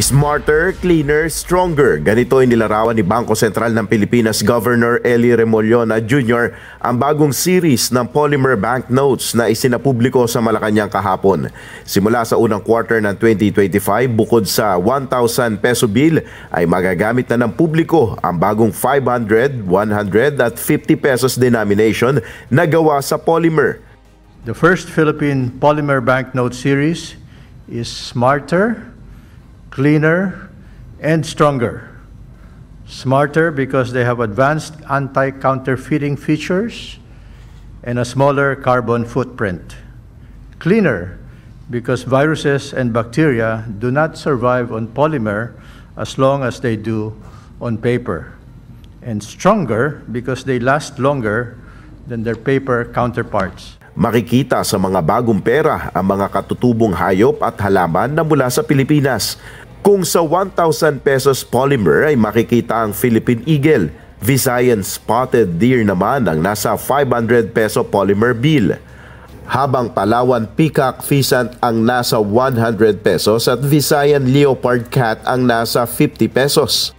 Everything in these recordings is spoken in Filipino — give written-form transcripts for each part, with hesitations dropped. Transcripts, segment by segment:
Smarter, cleaner, stronger. Ganito inilarawan ni Bangko Sentral ng Pilipinas Governor Ellie Remollona Jr. ang bagong series ng polymer banknotes na isinapubliko sa Malacanang kahapon. Simula sa unang quarter ng 2025, bukod sa 1,000 peso bill, ay magagamit na ng publiko ang bagong 500, 100 at 50 pesos denomination na gawa sa polymer. The first Philippine polymer banknote series is smarter, cleaner, and stronger. Smarter because they have advanced anti-counterfeiting features and a smaller carbon footprint. Cleaner because viruses and bacteria do not survive on polymer as long as they do on paper. And stronger because they last longer than their paper counterparts. Makikita sa mga bagong pera ang mga katutubong hayop at halaman na mula sa Pilipinas. Kung sa 1,000 pesos polymer ay makikita ang Philippine Eagle, Visayan Spotted Deer naman ang nasa 500 peso polymer bill. Habang Palawan Peacock Pheasant ang nasa 100 pesos at Visayan Leopard Cat ang nasa 50 pesos.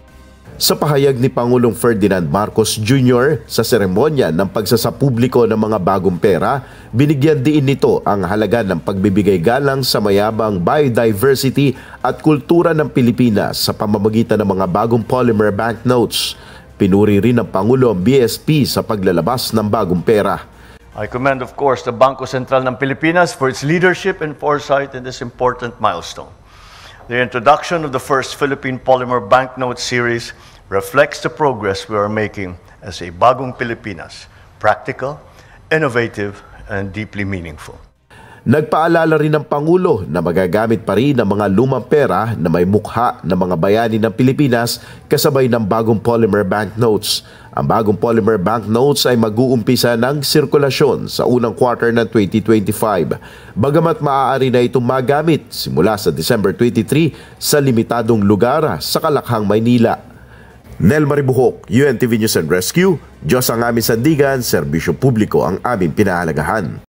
Sa pahayag ni Pangulong Ferdinand Marcos Jr. sa seremonya ng pagsasapubliko ng mga bagong pera, binigyan diin nito ang halaga ng pagbibigay galang sa mayabang biodiversity at kultura ng Pilipinas sa pamamagitan ng mga bagong polymer banknotes. Pinuri rin ng Pangulo ang BSP sa paglalabas ng bagong pera. I commend, of course, the Bangko Sentral ng Pilipinas for its leadership and foresight in this important milestone. The introduction of the first Philippine polymer banknote series reflects the progress we are making as a Bagong Pilipinas, practical, innovative, and deeply meaningful. Nagpaalala rin ng Pangulo na magagamit pa rin ang mga lumang pera na may mukha ng mga bayani ng Pilipinas kasabay ng bagong polymer banknotes. Ang bagong polymer banknotes ay mag-uumpisa ng sirkulasyon sa unang quarter ng 2025. Bagamat maaari na itong magamit simula sa December 23 sa limitadong lugar sa Kalakhang, Maynila. Nel Maribuhok, UNTV News and Rescue. Diyos ang aming sandigan, serbisyo publiko ang aming pinahalagahan.